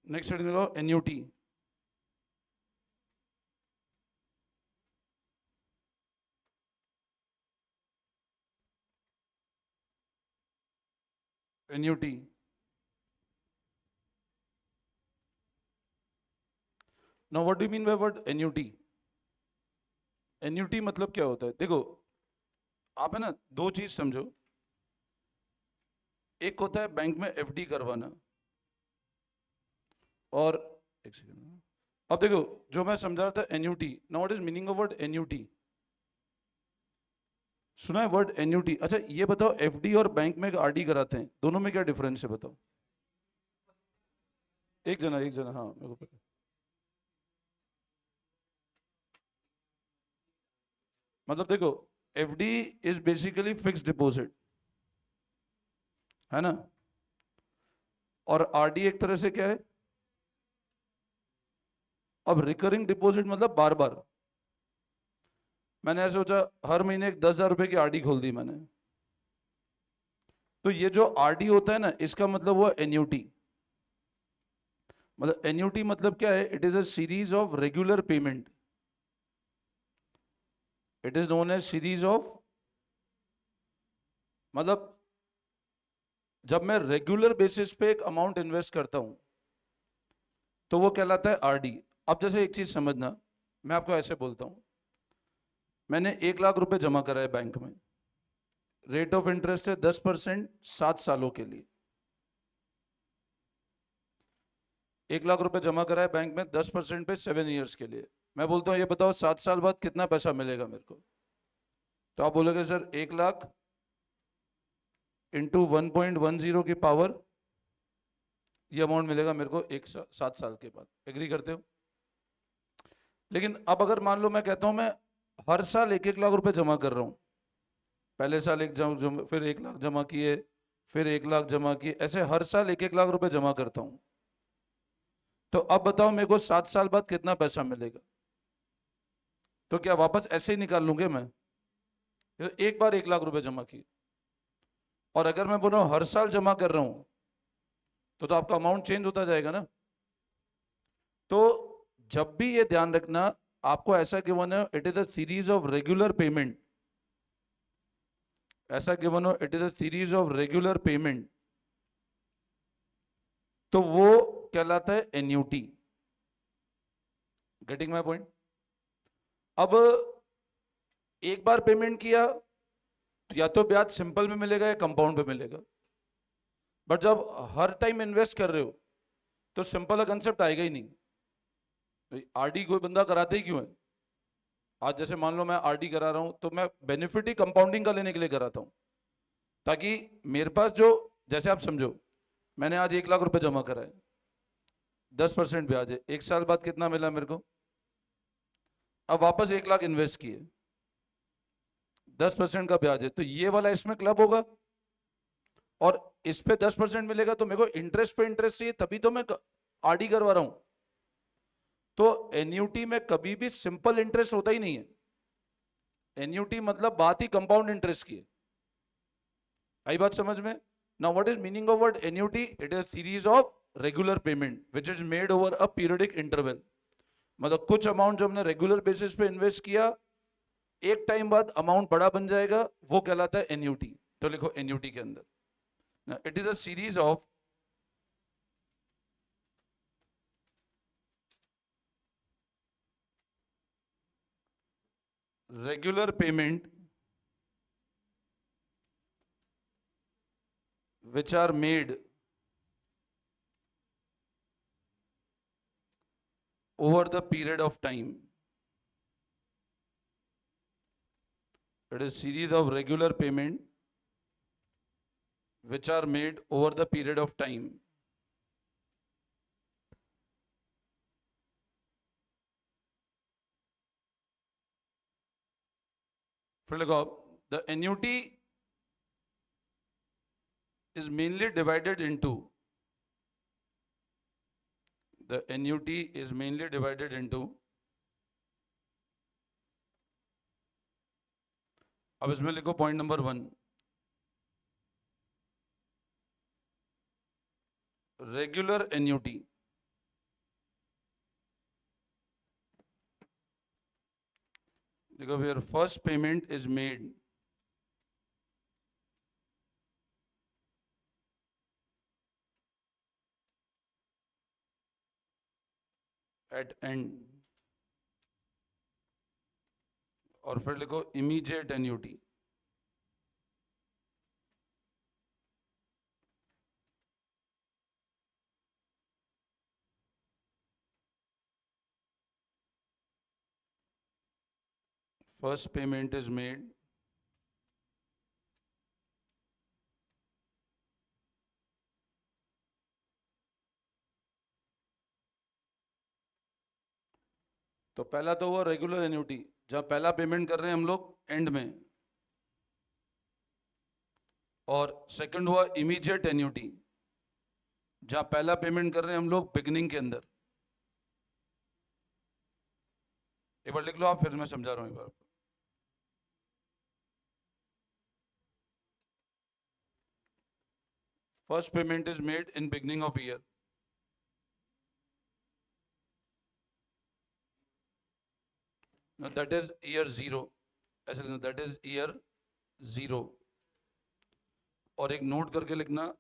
Next heading लगाओ annuity. Annuity, now what do you mean by word annuity? Annuity मतलब क्या होता है? देखो, आप है ना, दो चीज समझो। एक होता है बैंक में एफडी करवाना, और एक सेकंड, अब देखो, जो मैं समझा रहा था annuity, now what is meaning of word annuity? सुना है वर्ड एन्यूटी? अच्छा ये बताओ, एफडी और बैंक में आरडी कराते हैं, दोनों में क्या डिफरेंस है बताओ? एक जना, हाँ मेरे को पता है। मतलब देखो, FD is basically fix deposit, है ना? और आरडी एक तरह से क्या है? अब रिकरिंग डिपॉजिट मतलब बार बार। मैंने ऐसे सोचा, हर महीने एक 10,000 रुपए की आरडी खोल दी मैंने, तो ये जो आरडी होता है ना, इसका मतलब हुआ एन्यूटी। मतलब एन्यूटी मतलब क्या है? It is a series of regular payment. It is known as series of, मतलब जब मैं रेगुलर बेसिस पे एक अमाउंट इन्वेस्ट करता हूं, तो वो कहलाता है आरडी। अब जैसे एक चीज समझना, मैं आपको ऐसे बोलता हूं, मैंने 1 लाख रुपए जमा करा है बैंक में, रेट ऑफ इंटरेस्ट है 10%, 7 सालों के लिए। 1 लाख रुपए जमा करा है बैंक में 10% पे 7 ईयर्स के लिए। मैं बोलता हूँ ये बताओ 7 साल बाद कितना पैसा मिलेगा मेरे को? तो आप बोलोगे सर 1 लाख इंटू 1.10 की पावर, ये अमाउंट मिलेगा मेरे को 7 साल के बाद। एग्री करते हो? लेकिन अब अगर मान लो मैं कहता हूं मैं हर साल 1-1 लाख रुपए जमा कर रहा हूं, पहले साल फिर 1 लाख जमा किए, फिर 1 लाख जमा किए, ऐसे हर साल 1-1 लाख रुपए जमा करता हूं, तो अब बताओ मेरे को 7 साल बाद कितना पैसा मिलेगा? तो क्या वापस ऐसे ही निकाल लूंगे मैं? तो एक बार 1 लाख रुपए जमा किए, और अगर मैं बोल रहा हूं हर साल जमा कर रहा हूं, तो आपका अमाउंट चेंज होता जाएगा ना। तो जब भी ये ध्यान रखना, आपको ऐसा गिवन है it is a series of regular payment, ऐसा गिवन हो it is a series of regular payment, तो वो कहलाता है एन्यूटी। Getting my point? अब एक बार पेमेंट किया तो या तो ब्याज सिंपल में मिलेगा या कंपाउंड पे मिलेगा, बट जब हर टाइम इन्वेस्ट कर रहे हो तो सिंपल का कंसेप्ट आएगा ही नहीं। आरडी कोई बंदा कराते ही क्यों है? आज जैसे मान लो मैं आरडी करा रहा हूं, तो मैं बेनिफिट ही कंपाउंडिंग का लेने के लिए कराता हूं, ताकि मेरे पास जो, जैसे आप समझो, मैंने आज 1 लाख रुपए जमा करा है, 10% ब्याज है, 1 साल बाद कितना मिला मेरे को? अब वापस 1 लाख इन्वेस्ट किए, 10% का ब्याज है, तो ये वाला इसमें क्लब होगा, और इस पे 10% मिलेगा, तो मेरे को इंटरेस्ट पे इंटरेस्ट चाहिए, तभी तो मैं आरडी करवा रहा हूं। तो एन्यूटी में कभी भी सिंपल इंटरेस्ट होता ही नहीं है। एन्यूटी मतलब बात ही कंपाउंड इंटरेस्ट की है। आई बात समझ में? Now what is meaning of word annuity? It is series of regular payment which is made over a periodic interval. मतलब कुछ अमाउंट जो हमने रेगुलर बेसिस पे इन्वेस्ट किया, एक टाइम बाद अमाउंट बड़ा बन जाएगा, वो कहलाता है एन्यूटी। तो लिखो एन्यूटी के अंदर, it is a series of regular payment which are made over the period of time. It is series of regular payment which are made over the period of time. फिर लिखो, the annuity is mainly divided into, the annuity is mainly divided into, अब इसमें लिखो point number 1, regular annuity. देखो where first payment is made at end, और फिर लिखो immediate annuity. First payment is made तो पहला तो हुआ रेगुलर एन्यूटी, जहां पहला पेमेंट कर रहे हैं हम लोग एंड में, और सेकंड हुआ इमीडिएट एन्यूटी, जहां पहला पेमेंट कर रहे हैं हम लोग बिगिनिंग के अंदर। एक बार लिख लो आप, फिर मैं समझा रहा हूं एक बार। First payment is made in beginning of year, that is year zero, ऐसे लिखना दैट इज ईयर जीरो, और एक नोट करके लिखना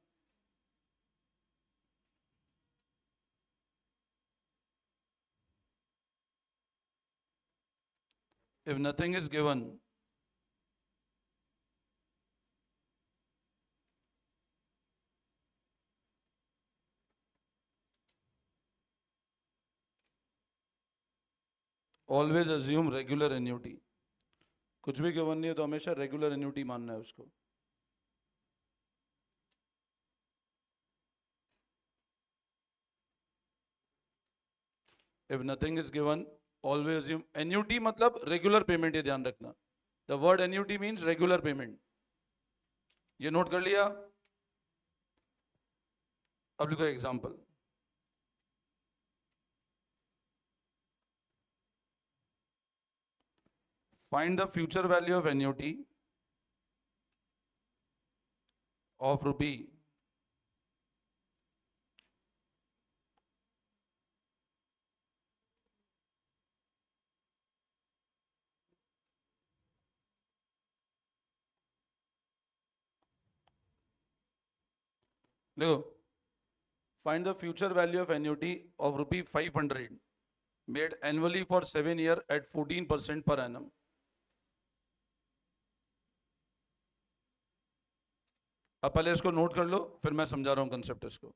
if nothing is given always assume regular annuity। कुछ भी गिवन नहीं है तो हमेशा रेगुलर एन्यूटी मानना है उसको। If nothing is given always assume annuity, मतलब रेगुलर पेमेंट, ये ध्यान रखना। The word annuity means regular payment, ये नोट कर लिया। अब लिखो example, find the future value of annuity of rupee देखो, find the future value of annuity of rupee 500 made annually for 7 year at 14% per annum. अब पहले इसको note कर लो, फिर मैं समझा रहा हूं कंसेप्ट इसको।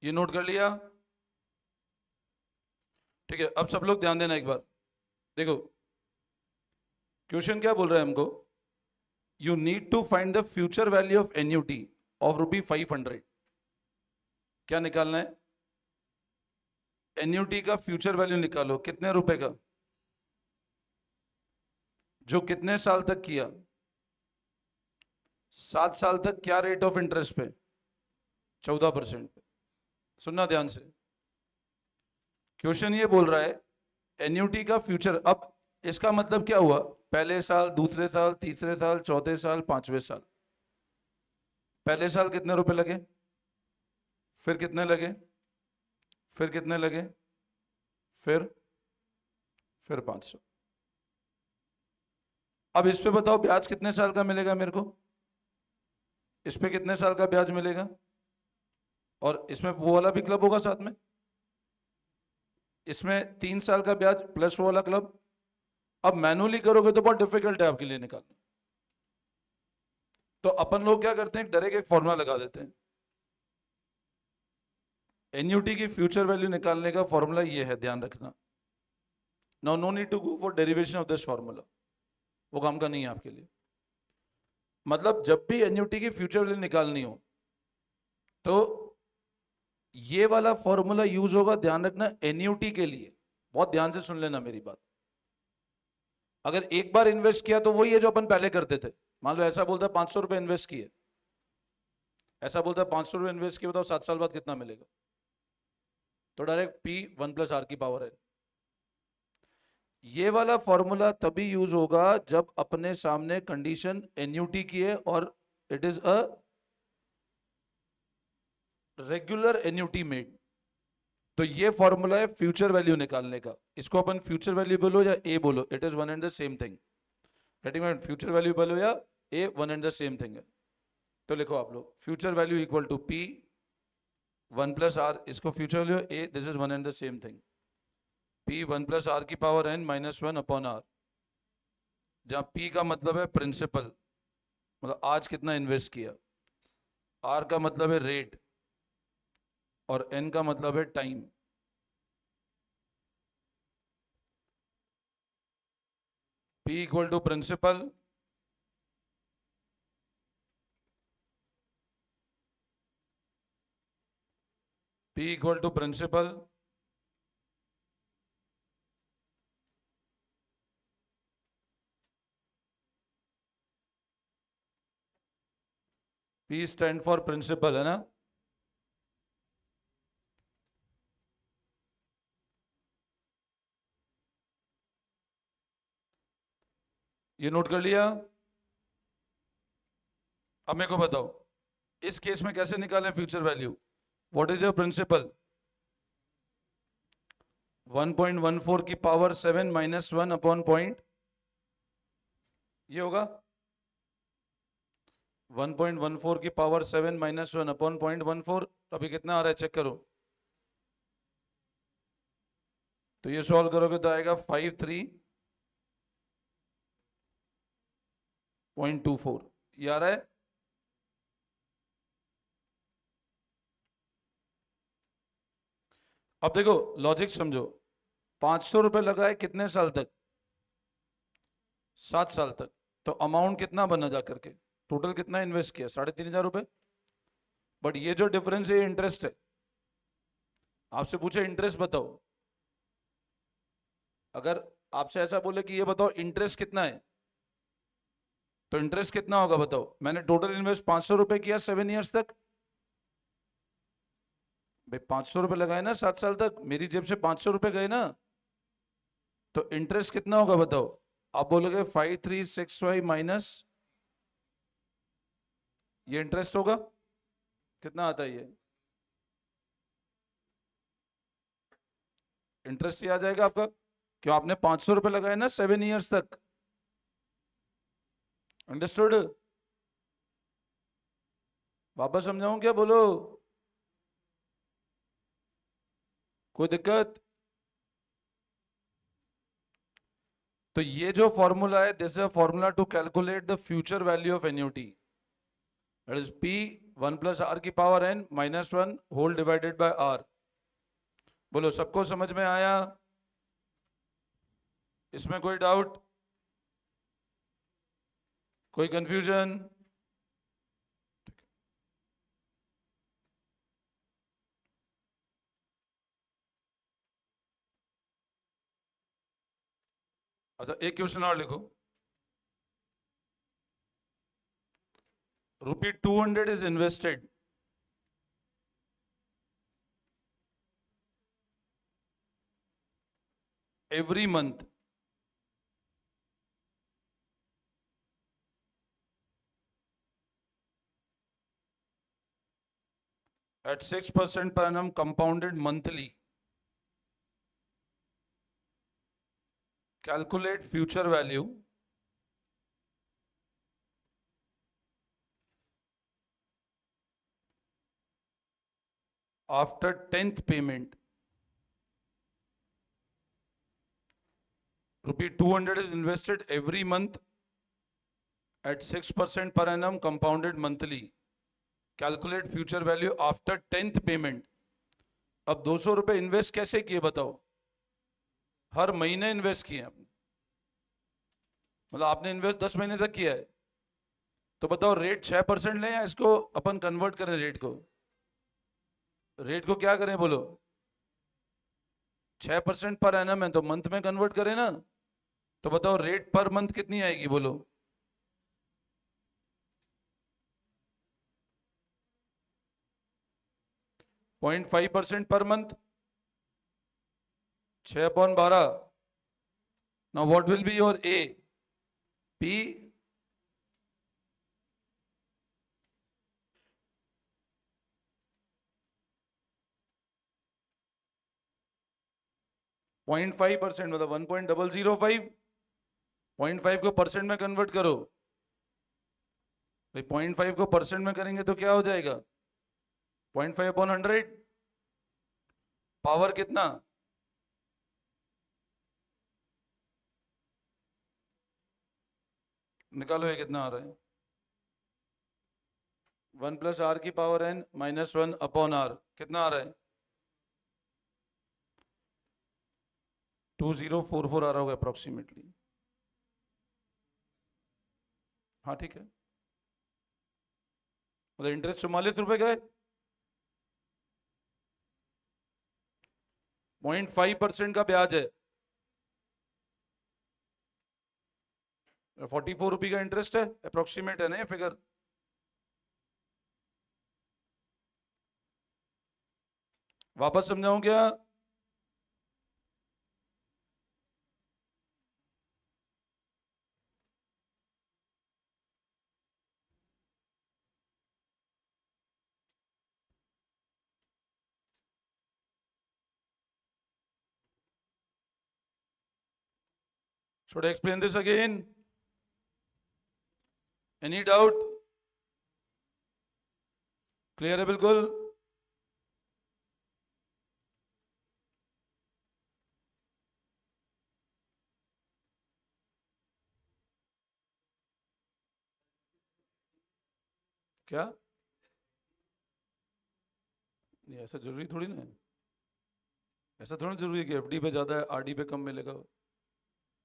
ये नोट कर लिया, ठीक है। अब सब लोग ध्यान देना एक बार, देखो क्वेश्चन क्या बोल रहा है हमको, you need to find the future value of annuity of rupee 500। क्या निकालना है? एन्यूटी का फ्यूचर वैल्यू निकालो, कितने रुपए का, जो कितने साल तक किया, 7 साल तक, क्या रेट ऑफ इंटरेस्ट पे, 14% पे। सुनना ध्यान से, क्वेश्चन ये बोल रहा है एन्यूटी का फ्यूचर। अब इसका मतलब क्या हुआ, पहले साल, दूसरे साल, तीसरे साल, चौथे साल, पांचवें साल। पहले साल कितने रुपए लगे, फिर कितने लगे, फिर कितने लगे, फिर 500। अब इस पे बताओ ब्याज कितने साल का मिलेगा मेरे को, इस पे कितने साल का ब्याज मिलेगा, और इसमें वो वाला भी क्लब होगा साथ में, इसमें 3 साल का ब्याज प्लस वो वाला क्लब। अब मैनुअली करोगे तो बहुत डिफिकल्ट है आपके लिए निकालना, तो अपन लोग क्या करते हैं, डायरेक्ट एक फॉर्मूला लगा देते हैं। एन्यूटी की फ्यूचर वैल्यू निकालने का फॉर्मूला ये है, ध्यान रखना। Now no need to go for derivation of this formula, वो काम का नहीं है आपके लिए। मतलब जब भी एन्यूटी की फ्यूचर वैल्यू निकालनी हो तो ये वाला फॉर्मूला यूज होगा, ध्यान रखना, एन्यूटी के लिए। बहुत ध्यान से सुन लेना मेरी बात। अगर एक बार इन्वेस्ट किया तो वही है जो अपन पहले करते थे। मान लो ऐसा बोलता है 500 रुपए इन्वेस्ट किए, ऐसा बोलता है 500 रुपए इन्वेस्ट किए, बताओ 7 साल बाद कितना मिलेगा, तो डायरेक्ट P 1 + R की पावर है। ये वाला फॉर्मूला तभी यूज होगा जब अपने सामने कंडीशन एन्यूटी की है और it is a regular annuity made. तो ये फॉर्मूला है फ्यूचर वैल्यू निकालने का। इसको अपन फ्यूचर वैल्यू बोलो या ए बोलो, it is one and the same thing. Future value बोलो या a, one and the same thing है। तो लिखो आप लोग, future value equal to p one plus r, इसको future value a, this is one and the same thing. P one plus r की power n minus one upon r, जहां p का मतलब है प्रिंसिपल, मतलब आज कितना इन्वेस्ट किया, आर का मतलब है रेट, और एन का मतलब है time. P equal to principal, P equal to principal P stand for principal, है ना। ये नोट कर लिया। अब मेरे को बताओ, इस केस में कैसे निकालें future value. What is your principal, 1.14 की पावर 7 माइनस 1 अपॉन पॉइंट, ये होगा 1.14 की पावर 7 माइनस 1 अपॉन 0.14। अभी कितना आ रहा है चेक करो। तो ये सॉल्व करोगे तो आएगा 53.24, ये आ रहा है। अब देखो लॉजिक समझो, 500 रुपए लगाए कितने साल तक, 7 साल तक। तो अमाउंट कितना बना जा करके, टोटल कितना इन्वेस्ट किया, 3,500 रुपए। बट ये जो डिफरेंस है इंटरेस्ट है। आपसे पूछे इंटरेस्ट बताओ, अगर आपसे ऐसा बोले कि ये बताओ इंटरेस्ट कितना है, तो इंटरेस्ट कितना होगा बताओ। मैंने टोटल इन्वेस्ट 500 रुपए किया 7 ईयर्स तक। भाई 500 रुपए लगाए ना 7 साल तक, मेरी जेब से 500 रुपए गए ना, तो इंटरेस्ट कितना होगा बताओ। आप बोलोगे 5365 माइनस, ये इंटरेस्ट होगा, कितना आता है ये, इंटरेस्ट ही आ जाएगा आपका। क्यों, आपने 500 रुपए लगाए ना 7 ईयर्स तक। अंडरस्टूड। वापस समझाऊं क्या, बोलो, कोई दिक्कत। तो ये जो फॉर्मूला है, this is a formula to calculate the future value of annuity, that is p 1 plus r की power n minus 1 whole divided by r. बोलो सबको समझ में आया, इसमें कोई डाउट, कोई कंफ्यूजन। अच्छा एक क्वेश्चन और लिखो, रुपी 200 is invested every month at 6% per annum compounded monthly. Calculate future value after 10th payment. Rupee 200 is invested every month at 6% per annum compounded monthly. Calculate future value after 10th payment. अब 200 रुपए invest कैसे किए बताओ, हर महीने invest किए आपने, मतलब आपने इन्वेस्ट 10 महीने तक किया है। तो बताओ रेट 6% लें या इसको अपन कन्वर्ट करें, रेट को क्या करें बोलो, 6% पर एनम है तो मंथ में कन्वर्ट करें ना। तो बताओ रेट पर मंथ कितनी आएगी बोलो, 0.5% per month, 6/12। Now what will be your A, P 0.5% मतलब 1.005, 0.5 को परसेंट में कन्वर्ट करो भाई, 0.5 को परसेंट में करेंगे तो क्या हो जाएगा 0.5/100। पावर कितना, निकालो ये कितना आ रहा है। 1 + r की पावर n -1/r कितना आ रहा है 2044 आ रहा होगा अप्रोक्सीमेटली। हाँ ठीक है, मतलब इंटरेस्ट 44 रुपए का है। 0.5% का ब्याज है, 44 रुपये का इंटरेस्ट है, अप्रोक्सीमेट है ना ये फिगर। वापस समझाऊं क्या, should I explain this again? Any doubt? Clear है बिल्कुल। क्या नहीं, ऐसा जरूरी थोड़ी ना है, ऐसा थोड़ा जरूरी है कि एफडी पे ज्यादा है आरडी पे कम मिलेगा,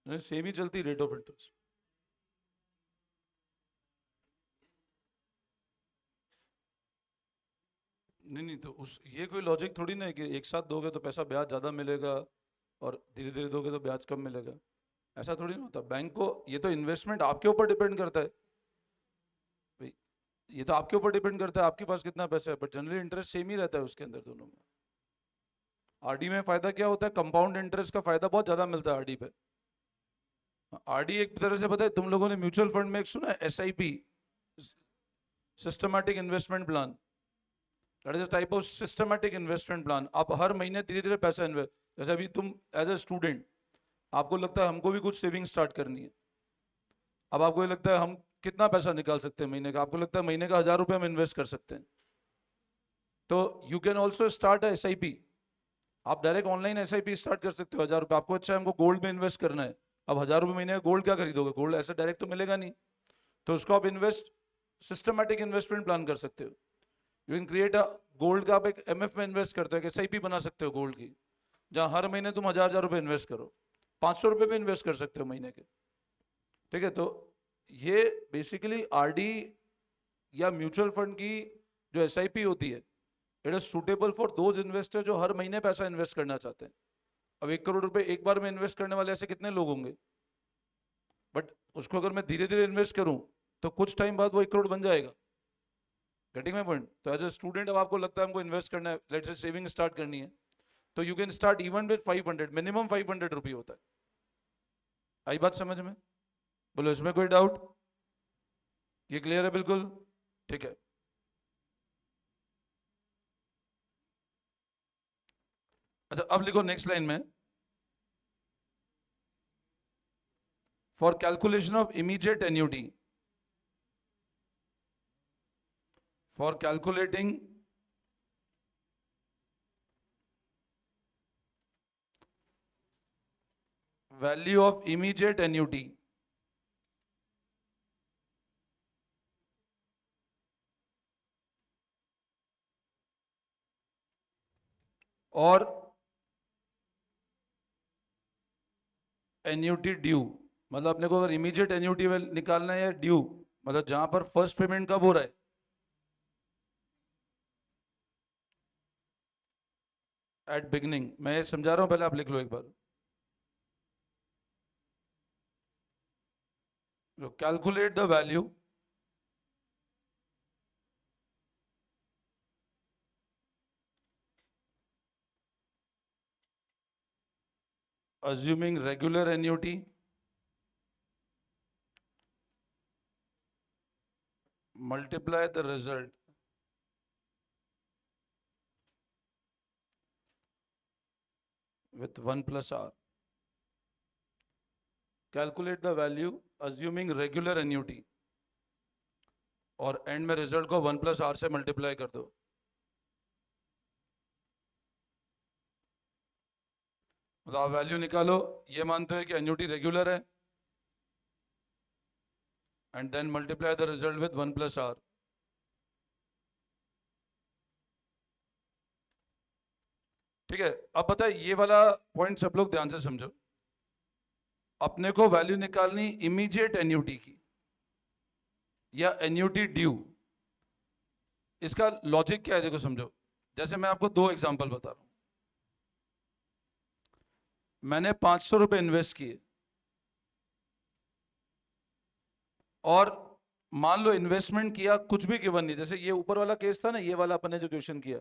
नहीं सेम ही चलती रेट ऑफ इंटरेस्ट। नहीं नहीं, तो उस ये कोई लॉजिक थोड़ी ना है कि एक साथ दोगे तो पैसा ब्याज ज्यादा मिलेगा और धीरे धीरे दोगे तो ब्याज कम मिलेगा, ऐसा थोड़ी ना होता। बैंक को ये तो इन्वेस्टमेंट आपके ऊपर डिपेंड करता है भाई, ये तो आपके ऊपर डिपेंड करता है आपके पास कितना पैसा है, बट जनरली इंटरेस्ट सेम ही रहता है उसके अंदर दोनों में। आरडी में फायदा क्या होता है, कंपाउंड इंटरेस्ट का फायदा बहुत ज्यादा मिलता है आरडी पे। आरडी एक तरह से पता है तुम लोगों ने म्यूचुअल फंड में एक सुना है SIP, systematic investment plan, that is a type of systematic investment plan. आप हर महीने धीरे धीरे पैसा इन्वेस्ट, जैसे अभी तुम एज ए स्टूडेंट आपको लगता है हमको भी कुछ सेविंग स्टार्ट करनी है, अब आपको ये लगता है हम कितना पैसा निकाल सकते हैं महीने का, आपको लगता है महीने का 1000 रुपये हम इन्वेस्ट कर सकते हैं, तो you can also start SIP। आप डायरेक्ट ऑनलाइन SIP स्टार्ट कर सकते हो 1000 रुपये, आपको अच्छा है हमको गोल्ड में इन्वेस्ट करना है, अब 1000 रुपये महीने का गोल्ड क्या खरीदोगे, गोल्ड ऐसे डायरेक्ट तो मिलेगा नहीं, तो उसको आप इन्वेस्ट सिस्टमैटिक इन्वेस्टमेंट प्लान कर सकते हो। You can create a gold का आप एक MF में इन्वेस्ट करते हो, SIP बना सकते हो गोल्ड की, जहां हर महीने तुम 1000 रुपये इन्वेस्ट करो, 500 रुपये भी इन्वेस्ट कर सकते हो महीने के। ठीक है, तो ये बेसिकली आरडी या म्यूचुअल फंड की जो SIP होती है, it is suitable for those investor जो हर महीने पैसा इन्वेस्ट करना चाहते हैं। अब 1 करोड़ रुपए एक बार में इन्वेस्ट करने वाले ऐसे कितने लोग होंगे, बट उसको अगर मैं धीरे धीरे इन्वेस्ट करूं तो कुछ टाइम बाद वो 1 करोड़ बन जाएगा। Getting my point. तो एज ए स्टूडेंट अब आपको लगता है हमको इन्वेस्ट करना है, लेट्स से सेविंग स्टार्ट करनी है, तो you can start even with 500, minimum 500 रुपये होता है। आई बात समझ में, बोलो इसमें कोई डाउट, ये क्लियर है बिल्कुल, ठीक है। अच्छा अब लिखो नेक्स्ट लाइन में, for calculation of immediate annuity, for calculating value of immediate annuity, और एन्यूटी ड्यू, मतलब अपने को अगर इमीडिएट एन्यूटी निकालना है या ड्यू, मतलब जहां पर फर्स्ट पेमेंट कब हो रहा है, एट बिगनिंग। मैं ये समझा रहा हूं, पहले आप लिख लो एक बार। Calculate the value assuming regular annuity multiply the result with 1 plus r. Calculate the value assuming regular annuity. और एंड में रिजल्ट को 1 plus r से मल्टीप्लाई कर दो. मतलब आप वैल्यू निकालो, ये मानते हो कि एन्युटी रेगुलर है, and then multiply the result with 1 plus r. ठीक है. अब बताए ये वाला पॉइंट सब लोग ध्यान से समझो. अपने को वैल्यू निकालनी इमीडिएट एन्युटी की या एन्युटी ड्यू. इसका लॉजिक क्या है देखो समझो. जैसे मैं आपको दो एग्जांपल बता रहा हूं. मैंने 500 रुपए इन्वेस्ट किए और मान लो इन्वेस्टमेंट किया, कुछ भी गिवन नहीं. जैसे ये ऊपर वाला केस था ना, ये वाला अपन ने जो क्वेश्चन किया,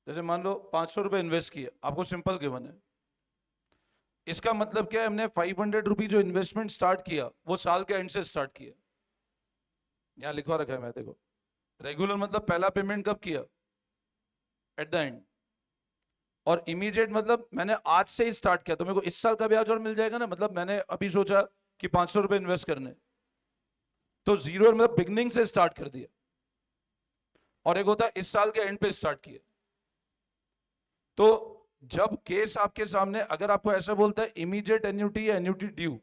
जैसे मान लो 500 रुपए इन्वेस्ट किए, आपको सिंपल गिवन है. इसका मतलब क्या है, हमने 500 रुपी जो इन्वेस्टमेंट स्टार्ट किया वो साल के एंड से स्टार्ट किया. यहां लिखवा रखा है मैं, देखो. रेगुलर मतलब पहला पेमेंट कब किया, एट द एंड. और इमीडिएट मतलब मैंने आज से ही स्टार्ट किया, तो मेरे को इस साल का ब्याज और मिल जाएगा ना. मतलब मैंने अभी सोचा कि 500 रुपए इन्वेस्ट करने, तो जीरो मतलब बिगनिंग से स्टार्ट कर दिया. और एक होता है इस साल के एंड पे स्टार्ट किया. तो जब केस आपके सामने अगर आपको ऐसा बोलता है इमीडिएट एन्युटी या एन्युटी ड्यू,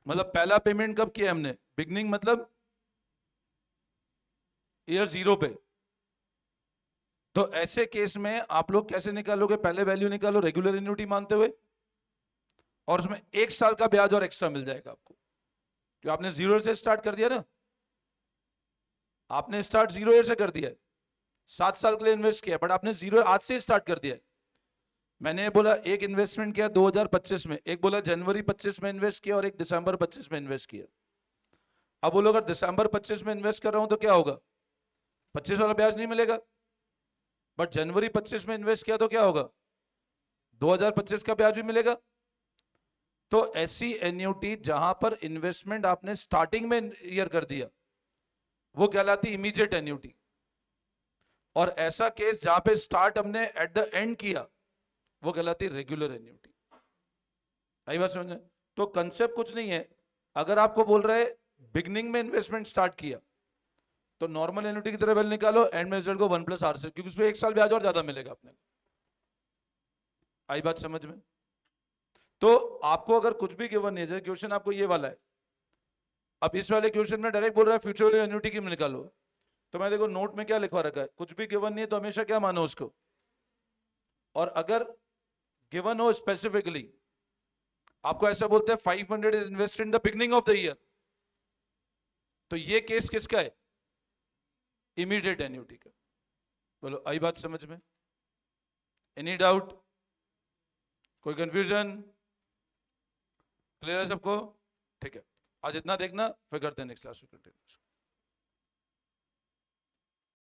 मतलब पहला पेमेंट कब किया हमने, बिगनिंग मतलब ईयर जीरो पे, तो ऐसे केस में आप लोग कैसे निकालोगे, पहले वैल्यू निकालो रेगुलर एन्युटी मानते हुए, और उसमें एक साल का ब्याज और एक्स्ट्रा मिल जाएगा आपको, क्योंकि आपने जीरो से स्टार्ट कर दिया ना. आपने स्टार्ट जीरो ईयर से कर दिया है, 7 साल के लिए इन्वेस्ट किया, बट आपने जीरो आज से स्टार्ट कर दिया है. मैंने बोला एक इन्वेस्टमेंट किया 2025 में, एक बोला जनवरी 25 में इन्वेस्ट किया और एक दिसंबर 25 में इन्वेस्ट किया. अब बोलो अगर दिसंबर 25 में इन्वेस्ट कर रहा हूं तो क्या होगा, 25 वाला ब्याज नहीं मिलेगा. बट जनवरी 25 में इन्वेस्ट किया तो क्या होगा, 2025 का ब्याज भी मिलेगा. तो ऐसी एन्युटी जहां पर इन्वेस्टमेंट आपने स्टार्टिंग में ईयर कर दिया वो कहलाती इमीडिएट एन्युटी. और ऐसा केस जहां पे स्टार्ट हमने एट द एंड किया वो कहलाती रेगुलर एन्युटी. आई बात समझ. तो कंसेप्ट कुछ नहीं है. अगर आपको बोल रहे बिगनिंग में इन्वेस्टमेंट स्टार्ट किया तो नॉर्मल एन्युटी की तरह वैल्यू निकालो, एंड में रिजल्ट को 1 plus r से, क्योंकि उसमें एक साल ब्याज और ज्यादा मिलेगा अपने. आई बात समझ में. तो आपको अगर कुछ भी गिवन नहीं है, जैसे क्वेश्चन आपको ये वाला है, अब इस वाले क्वेश्चन में डायरेक्ट बोल रहा है फ्यूचर वैल्यू एन्युटी की निकालो, तो मैं देखो नोट में क्या लिखवा रखा है, कुछ भी गिवन नहीं है तो हमेशा क्या मानो उसको. और अगर गिवन हो स्पेसिफिकली, आपको ऐसा बोलते हैं 500 is invested in the beginning of the year, तो ये केस किसका है, इमीडिएट एन्युटी का. बोलो आई बात समझ में. एनी डाउट, कोई कंफ्यूजन, क्लियर है सबको. ठीक है, आज इतना देखना, फिर करते हैं नेक्स्ट क्लास में.